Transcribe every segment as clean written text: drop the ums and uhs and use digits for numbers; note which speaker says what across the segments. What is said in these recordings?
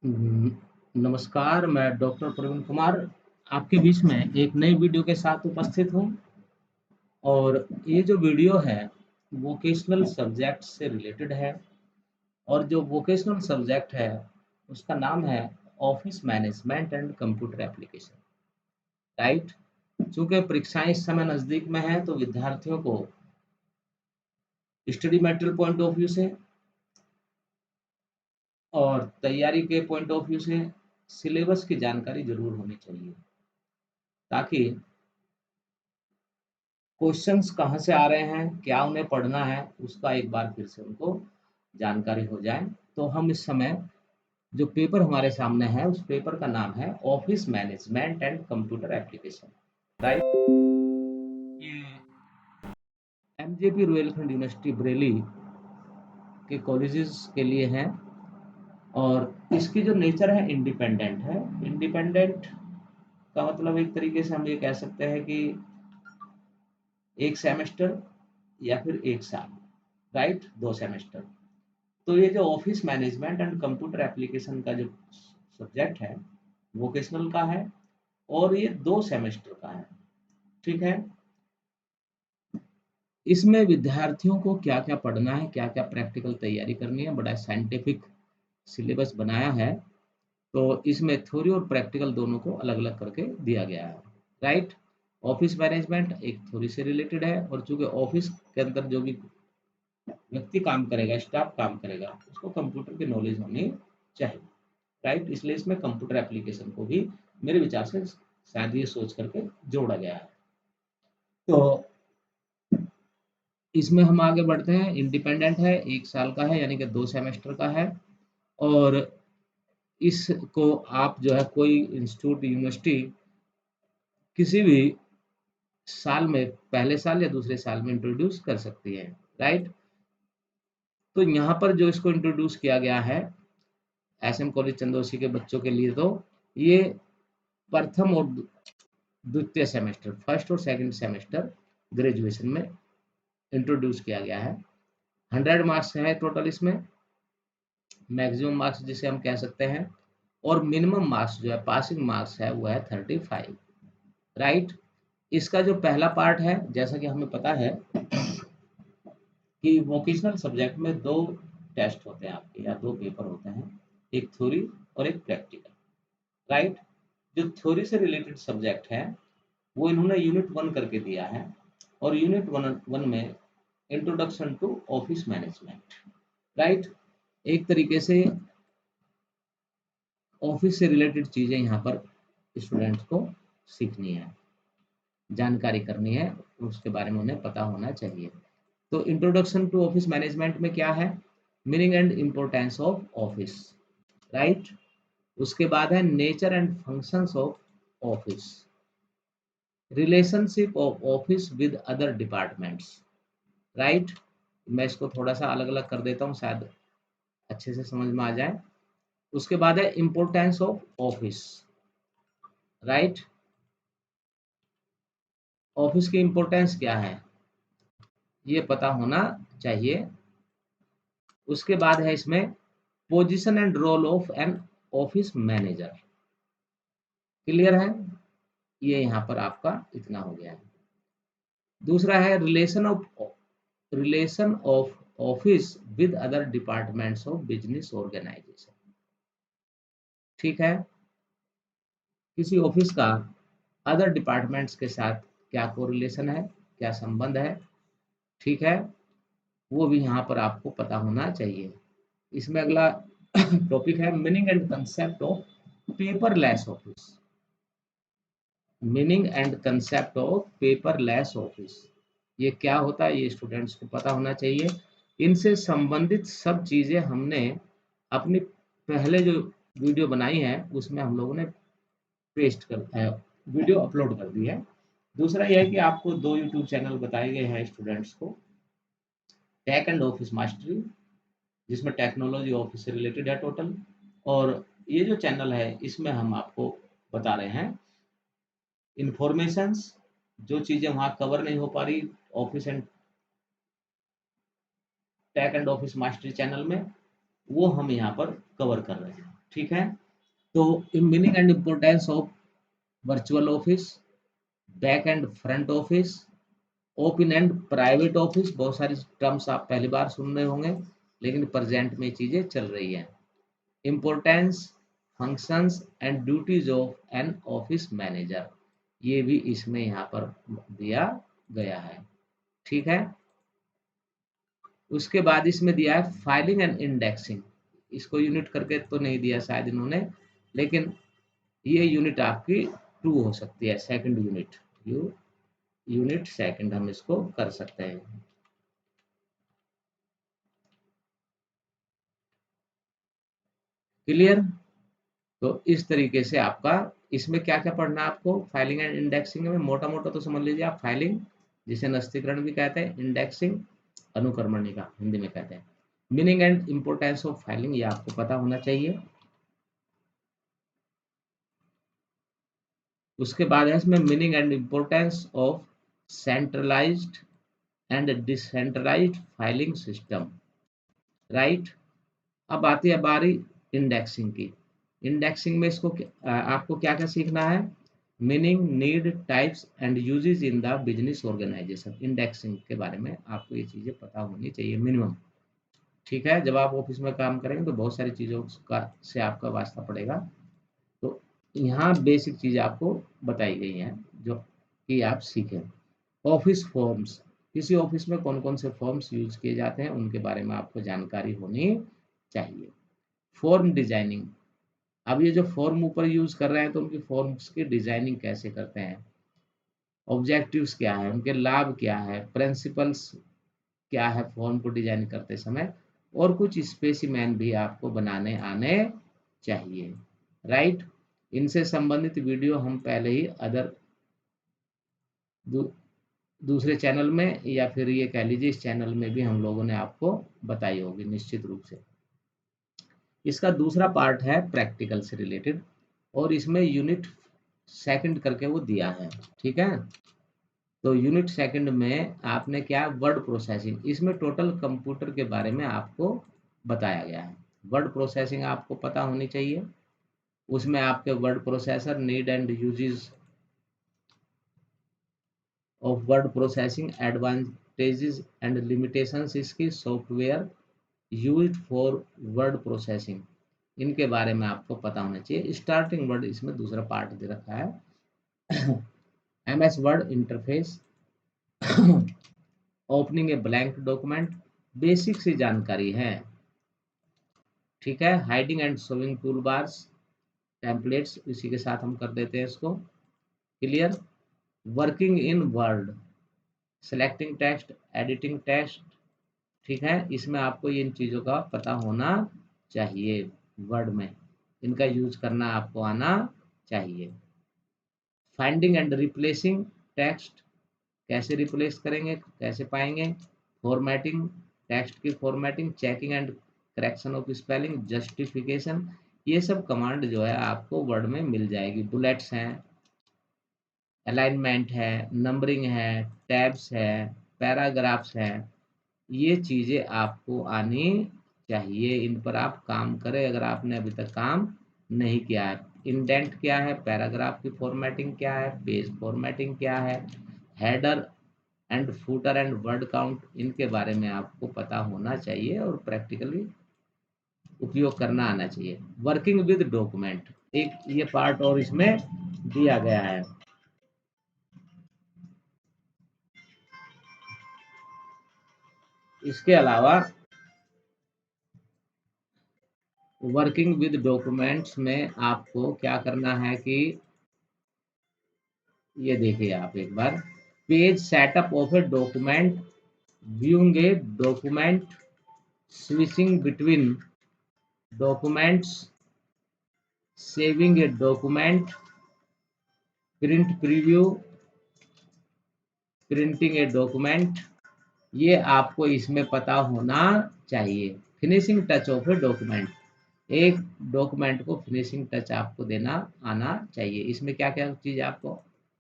Speaker 1: हम्म, नमस्कार, मैं डॉक्टर प्रवीण कुमार आपके बीच में एक नई वीडियो के साथ उपस्थित हूँ। और ये जो वीडियो है वोकेशनल सब्जेक्ट से रिलेटेड है। और जो वोकेशनल सब्जेक्ट है उसका नाम है office management and computer application. Right. चूंकि परीक्षाएं इस समय नज़दीक में हैं तो विद्यार्थियों को study material point of view से और तैयारी के पॉइंट ऑफ व्यू से सिलेबस की जानकारी जरूर होनी चाहिए, ताकि क्वेश्चंस कहाँ से आ रहे हैं, क्या उन्हें पढ़ना है, उसका एक बार फिर से उनको जानकारी हो जाए। तो हम इस समय जो पेपर हमारे सामने है उस पेपर का नाम है office management and computer application. Right. ये एमजेपी रोयलखंड यूनिवर्सिटी बरेली के कॉलेजेस के लिए है। और इसकी जो नेचर है इंडिपेंडेंट है। इंडिपेंडेंट का मतलब एक तरीके से हम ये कह सकते हैं कि एक सेमेस्टर या फिर एक साल। Right, 2 semester. तो ये जो office management and computer application का जो सब्जेक्ट है वोकेशनल का है और ये 2 सेमेस्टर का है। ठीक है। इसमें विद्यार्थियों को क्या क्या पढ़ना है, क्या क्या प्रैक्टिकल तैयारी करनी है, बड़ा साइंटिफिक सिलेबस बनाया है। तो इसमें थ्योरी और प्रैक्टिकल दोनों को अलग अलग करके दिया गया है। राइट। ऑफिस मैनेजमेंट एक थ्योरी से रिलेटेड है, और चूंकि ऑफिस के अंदर जो भी व्यक्ति काम करेगा, स्टाफ काम करेगा, उसको कंप्यूटर की नॉलेज होनी चाहिए। राइट। इसलिए इसमें कंप्यूटर एप्लीकेशन को भी मेरे विचार से शायद ये सोच करके जोड़ा गया है। तो इसमें हम आगे बढ़ते हैं। इंडिपेंडेंट है, 1 साल का है, यानी कि 2 सेमेस्टर का है। और इसको आप जो है कोई इंस्टीट्यूट, यूनिवर्सिटी किसी भी साल में, पहले साल या दूसरे साल में इंट्रोड्यूस कर सकती है। राइट। तो यहाँ पर जो इसको इंट्रोड्यूस किया गया है एसएम कॉलेज चंदौसी के बच्चों के लिए, तो ये प्रथम और द्वितीय सेमेस्टर, फर्स्ट और सेकंड सेमेस्टर ग्रेजुएशन में इंट्रोड्यूस किया गया है। 100 मार्क्स है टोटल इसमें, मैक्सिमम मार्क्स जिसे हम कह सकते हैं। और मिनिमम मार्क्स जो है, पासिंग मार्क्स है, वो है 35। राइट। इसका जो पहला पार्ट है, जैसा कि हमें पता है कि वोकेशनल सब्जेक्ट में 2 टेस्ट होते हैं आपके, या 2 पेपर होते हैं, एक थ्योरी और एक प्रैक्टिकल। राइट। जो थ्योरी से रिलेटेड सब्जेक्ट है वो इन्होंने यूनिट 1 करके दिया है। और यूनिट 1 में introduction to office management. Right. एक तरीके से ऑफिस से रिलेटेड चीजें यहाँ पर स्टूडेंट्स को सीखनी है, जानकारी करनी है, उसके बारे में उन्हें पता होना चाहिए। तो इंट्रोडक्शन टू ऑफिस मैनेजमेंट में क्या है, meaning and importance of office. Right. उसके बाद है nature and functions of office, relationship of office with other departments. Right. मैं इसको थोड़ा सा अलग अलग कर देता हूँ, शायद अच्छे से समझ में आ जाए। उसके बाद है importance of office. Right. Office की इम्पोर्टेंस क्या है ये पता होना चाहिए। उसके बाद है इसमें position and role of an office manager. Clear है, ये यहाँ पर आपका इतना हो गया है। दूसरा है relation of office with other departments of business organisation. ठीक है। किसी ऑफिस का अदर डिपार्टमेंट्स के साथ क्या कोरिलेशन है, क्या संबंध है, ठीक है, वो भी यहाँ पर आपको पता होना चाहिए। इसमें अगला टॉपिक है meaning and concept of paperless office. Meaning and concept of paperless office, ये क्या होता है ये स्टूडेंट्स को पता होना चाहिए। इनसे संबंधित सब चीजें हमने अपनी पहले जो वीडियो बनाई है उसमें हम लोगों ने पेस्ट कर वीडियो अपलोड कर दी है। दूसरा यह है कि आपको 2 यूट्यूब चैनल बताए गए हैं स्टूडेंट्स को, टेक एंड ऑफिस मास्टरी, जिसमें टेक्नोलॉजी ऑफिस से रिलेटेड है टोटल। और ये जो चैनल है इसमें हम आपको बता रहे हैं इंफॉर्मेशंस, जो चीजें वहां कवर नहीं हो पा रही office and tech and office mastery channel में, वो हम यहाँ पर कवर कर रहे हैं। ठीक है। तो meaning and importance of virtual office, back and front office, open and private office, बहुत सारी टर्म्स आप पहली बार सुन रहे होंगे, लेकिन प्रेजेंट में चीजें चल रही हैं। Importance, functions and duties of an office manager, ये भी इसमें यहाँ पर दिया गया है। ठीक है। उसके बाद इसमें दिया है फाइलिंग एंड इंडेक्सिंग। इसको यूनिट करके तो नहीं दिया शायद इन्होंने, लेकिन ये यूनिट आपकी 2 हो सकती है, सेकंड यूनिट, यूनिट सेकंड हम इसको कर सकते हैं। क्लियर। तो इस तरीके से आपका इसमें क्या क्या पढ़ना है आपको, फाइलिंग एंड इंडेक्सिंग में मोटा मोटा तो समझ लीजिए आप, फाइलिंग जिसे नस्तीकरण भी कहते हैं, इंडेक्सिंग अनुक्रमणिका हिंदी में कहते हैं। Meaning and importance of filing ये आपको पता होना चाहिए। उसके बाद है इसमें meaning and importance of centralised and decentralised filing system, right. अब आती है बारी इंडेक्सिंग की। इंडेक्सिंग में आपको क्या क्या सीखना है, meaning, need, types and uses in the business organisation. Indexing के बारे में आपको ये चीज़ें पता होनी चाहिए मिनिमम। ठीक है। जब आप ऑफिस में काम करेंगे तो बहुत सारी चीज़ों का से आपका वास्ता पड़ेगा, तो यहाँ बेसिक चीज़ आपको बताई गई हैं जो कि आप सीखें। ऑफिस फॉर्म्स, किसी ऑफिस में कौन कौन से फॉर्म्स यूज किए जाते हैं उनके बारे में आपको जानकारी होनी चाहिए। फॉर्म डिजाइनिंग, अब ये जो फॉर्म ऊपर यूज कर रहे हैं तो उनकी फॉर्म्स की डिजाइनिंग कैसे करते हैं, ऑब्जेक्टिव्स क्या है, उनके लाभ क्या है, प्रिंसिपल्स क्या है फॉर्म को डिजाइन करते समय, और कुछ स्पेसिमेन भी आपको बनाने आने चाहिए, राइट। इनसे संबंधित वीडियो हम पहले ही दू, दूसरे चैनल में या फिर ये कह लीजिए इस चैनल में भी हम लोगों ने आपको बताई होगी निश्चित रूप से। इसका दूसरा पार्ट है प्रैक्टिकल से रिलेटेड, और इसमें यूनिट सेकंड करके वो दिया है। ठीक है। तो यूनिट सेकंड में आपने क्या, वर्ड प्रोसेसिंग, इसमें टोटल कंप्यूटर के बारे में आपको बताया गया है। वर्ड प्रोसेसिंग आपको पता होनी चाहिए। उसमें आपके word processor, need and uses of word processing, advantages and limitations इसकी, software used for word processing, इनके बारे में आपको पता होना चाहिए। स्टार्टिंग वर्ड इसमें दूसरा पार्ट दे रखा है। MS word interface, opening a blank document, basic सी जानकारी है। ठीक है। Hiding and showing tool bars, templates इसी के साथ हम कर देते हैं इसको। Clear. Working in word, selecting text, editing text. ठीक है। इसमें आपको इन चीज़ों का पता होना चाहिए, वर्ड में इनका यूज करना आपको आना चाहिए। फाइंडिंग एंड रिप्लेसिंग टेक्स्ट, कैसे रिप्लेस करेंगे, कैसे पाएंगे। फॉर्मेटिंग, टेक्स्ट की formatting, checking and correction of spelling, justification, ये सब कमांड जो है आपको वर्ड में मिल जाएगी। बुलेट्स हैं, अलाइनमेंट है, नंबरिंग है, टैब्स है, पैराग्राफ्स हैं, ये चीज़ें आपको आनी चाहिए। इन पर आप काम करें अगर आपने अभी तक काम नहीं किया है। इंडेंट क्या है, पैराग्राफ की फॉर्मेटिंग क्या है, पेज फॉर्मेटिंग क्या है, header and footer and word count, इनके बारे में आपको पता होना चाहिए और प्रैक्टिकली उपयोग करना आना चाहिए। वर्किंग विद डॉक्यूमेंट, एक ये पार्ट और इसमें दिया गया है। इसके अलावा वर्किंग विद डॉक्यूमेंट्स में आपको क्या करना है कि ये देखिए आप एक बार, page setup of a document, viewing a document, switching between documents, saving a document, print preview, printing a document, ये आपको इसमें पता होना चाहिए। Finishing touch of a document, एक डॉक्यूमेंट को फिनिशिंग टच आपको देना आना चाहिए। इसमें क्या क्या चीज़ आपको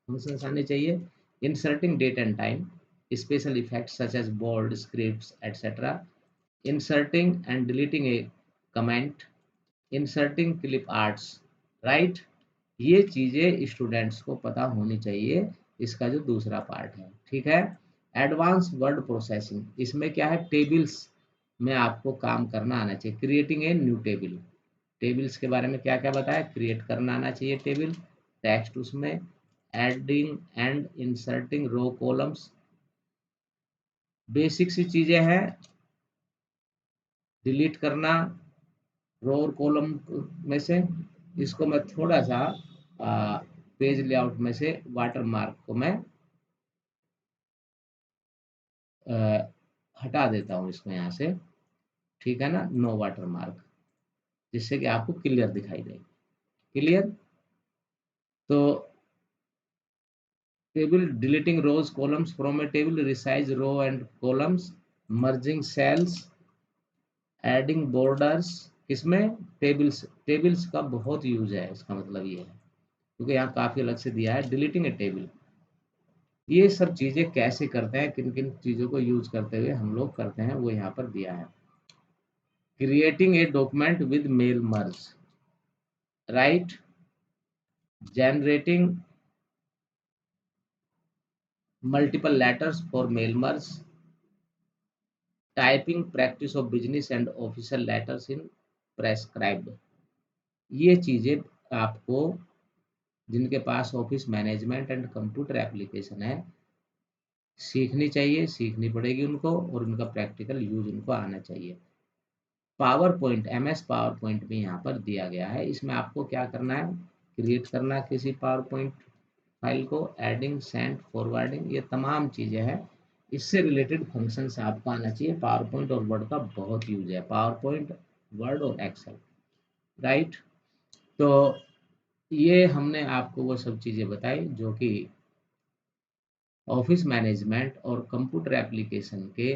Speaker 1: फंक्शंस आने चाहिए, inserting date and time, special effects such as bold, scripts etcetera, inserting and deleting a comment, inserting clip arts, right. ये चीज़ें स्टूडेंट्स को पता होनी चाहिए, इसका जो दूसरा पार्ट है, ठीक है। एडवांस वर्ड प्रोसेसिंग, इसमें क्या है, टेबल्स में आपको काम करना आना चाहिए। Creating a new table, tables के बारे में क्या क्या बताया, क्रिएट करना आना चाहिए टेबल, टेक्स्ट उसमें, adding and inserting row columns, basic सी चीज़ें हैं। डिलीट करना रो और कॉलम में से, इसको मैं थोड़ा सा पेज लेआउट में से वाटर मार्क को मैं अ, हटा देता हूँ इसको यहाँ से, ठीक है ना, नो वाटर मार्क, जिससे कि आपको क्लियर दिखाई दे। क्लियर। तो table, deleting rows columns from a table, resize row and columns, merging cells, adding borders, इसमें टेबल्स, टेबल्स का बहुत यूज है, इसका मतलब ये है, क्योंकि यहाँ काफी अलग से दिया है डिलीटिंग ए टेबल। ये सब चीजें कैसे करते हैं, किन किन चीजों को यूज करते हुए हम लोग करते हैं, वो यहाँ पर दिया है। Creating a document with mail merge, right. Generating multiple letters for mail merge, typing practice of business and official letters in prescribed. ये चीजें आपको, जिनके पास office management and computer application है, सीखनी चाहिए, सीखनी पड़ेगी उनको, और उनका प्रैक्टिकल यूज उनको आना चाहिए। Power point, MS power point भी यहाँ पर दिया गया है। इसमें आपको क्या करना है, क्रिएट करना किसी पावर पॉइंट फाइल को, एडिंग, सेंड, फॉरवर्डिंग, ये तमाम चीज़ें हैं। इससे रिलेटेड फंक्शंस आपको आना चाहिए। पावर पॉइंट और वर्ड का बहुत यूज है, पावर पॉइंट, वर्ड और एक्सेल, राइट। तो ये हमने आपको वो सब चीज़ें बताई जो कि ऑफिस मैनेजमेंट और कंप्यूटर एप्लीकेशन के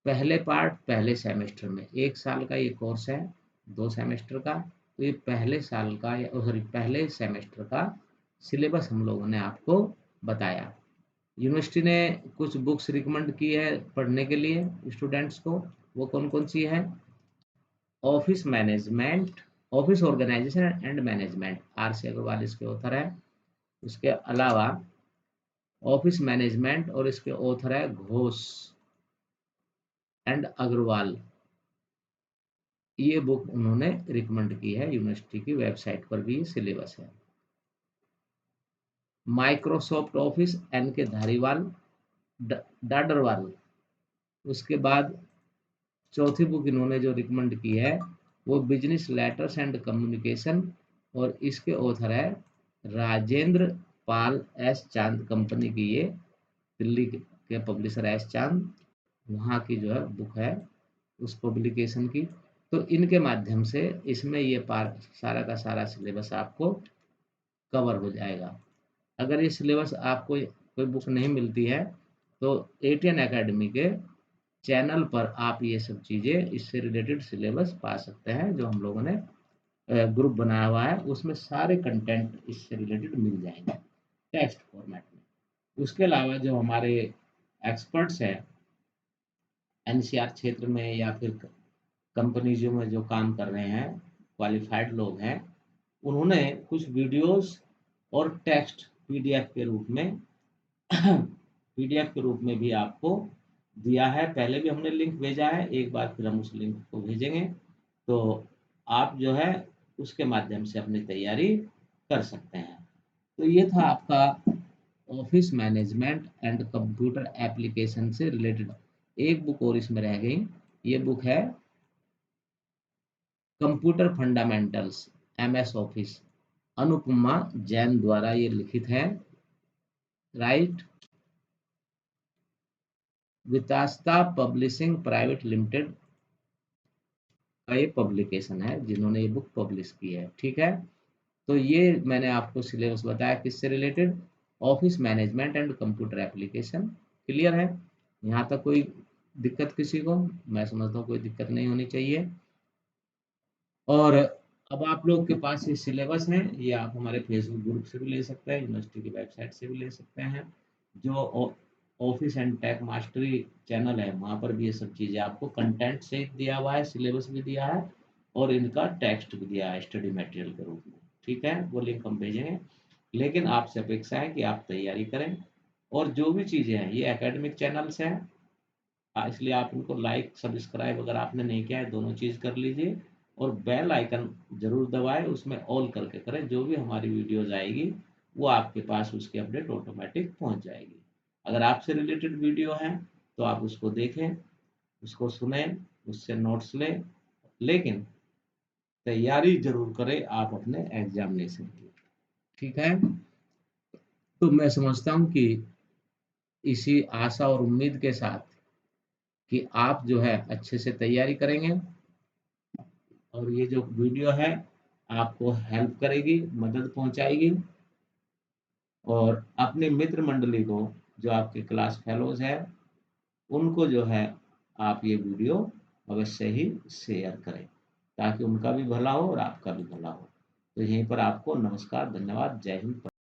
Speaker 1: पहले पार्ट, पहले सेमेस्टर में, 1 साल का ये कोर्स है, 2 सेमेस्टर का, तो ये पहले साल का या सॉरी पहले सेमेस्टर का सिलेबस हम लोगों ने आपको बताया। यूनिवर्सिटी ने कुछ बुक्स रिकमेंड की है पढ़ने के लिए स्टूडेंट्स को, वो कौन कौन सी है, office management, office organisation and management, R C Agarwal इसके ऑथर है। उसके अलावा ऑफिस मैनेजमेंट, और इसके ऑथर है घोष एंड अग्रवाल, ये बुक उन्होंने रिकमेंड की है, यूनिवर्सिटी की वेबसाइट पर भी ये सिलेबस है। माइक्रोसॉफ्ट ऑफिस, एन के धारीवाल, डाडरवाल। उसके बाद चौथी बुक इन्होंने जो रिकमेंड की है वो बिजनेस लेटर्स एंड कम्युनिकेशन, और इसके ऑथर है राजेंद्र पाल एस चांद, कंपनी की ये, दिल्ली के पब्लिशर एस चांद, वहाँ की जो है बुक है उस पब्लिकेशन की। तो इनके माध्यम से इसमें ये पार सारा का सारा सिलेबस आपको कवर हो जाएगा। अगर ये सिलेबस आपको कोई बुक नहीं मिलती है तो एटीएन एकेडमी के चैनल पर आप ये सब चीज़ें, इससे रिलेटेड सिलेबस पा सकते हैं, जो हम लोगों ने ग्रुप बनाया हुआ है, उसमें सारे कंटेंट इससे रिलेटेड मिल जाएंगे टेक्स्ट फॉर्मेट में। उसके अलावा जो हमारे एक्सपर्ट्स हैं एनसीआर क्षेत्र में या फिर कंपनीजों में जो काम कर रहे हैं, क्वालिफाइड लोग हैं, उन्होंने कुछ वीडियोस और टेक्स्ट पीडीएफ के रूप में पीडीएफ के रूप में भी आपको दिया है। पहले भी हमने लिंक भेजा है, एक बार फिर हम उस लिंक को भेजेंगे, तो आप जो है उसके माध्यम से अपनी तैयारी कर सकते हैं। तो ये था आपका office management and computer application से रिलेटेड। एक बुक और इसमें रह गई, ये बुक है computer fundamentals, MS office, Anupama Jain द्वारा ये लिखित है, right. Vitasta publishing private limited का ये पब्लिकेशन है, जिन्होंने ये बुक पब्लिश की है, ठीक है। तो ये मैंने आपको सिलेबस बताया किससे related, office management and computer application. Clear है, यहाँ तक कोई दिक्कत किसी को, मैं समझता हूँ कोई दिक्कत नहीं होनी चाहिए। और अब आप लोग के पास ये सिलेबस है, ये आप हमारे फेसबुक ग्रुप से भी ले सकते हैं, यूनिवर्सिटी की वेबसाइट से भी ले सकते हैं, जो office and tech mastery channel है वहाँ पर भी ये सब चीज़ें आपको कंटेंट सहित दिया हुआ है, सिलेबस भी दिया है, और इनका टेक्स्ट भी दिया है स्टडी मटेरियल के रूप में। ठीक है, वो लिंक हम भेजेंगे। लेकिन आपसे अपेक्षा है कि आप तैयारी करें, और जो भी चीज़ें हैं ये एकेडमिक चैनल्स हैं, इसलिए आप इनको लाइक सब्सक्राइब अगर आपने नहीं किया है दोनों चीज़ कर लीजिए, और बेल आइकन ज़रूर दबाएं, उसमें ऑल करके करें। जो भी हमारी वीडियोज़ आएगी वो आपके पास उसकी अपडेट ऑटोमेटिक पहुंच जाएगी। अगर आपसे रिलेटेड वीडियो हैं तो आप उसको देखें, उसको सुने, उससे नोट्स लें, लेकिन तैयारी ज़रूर करें आप अपने एग्जामिनेशन की। ठीक है, तो मैं समझता हूँ कि इसी आशा और उम्मीद के साथ कि आप जो है अच्छे से तैयारी करेंगे, और ये जो वीडियो है आपको हेल्प करेगी, मदद पहुंचाएगी, और अपने मित्र मंडली को, जो आपके क्लास फेलोज हैं, उनको जो है आप ये वीडियो अवश्य ही शेयर करें, ताकि उनका भी भला हो और आपका भी भला हो। तो यहीं पर आपको नमस्कार, धन्यवाद, जय हिंद।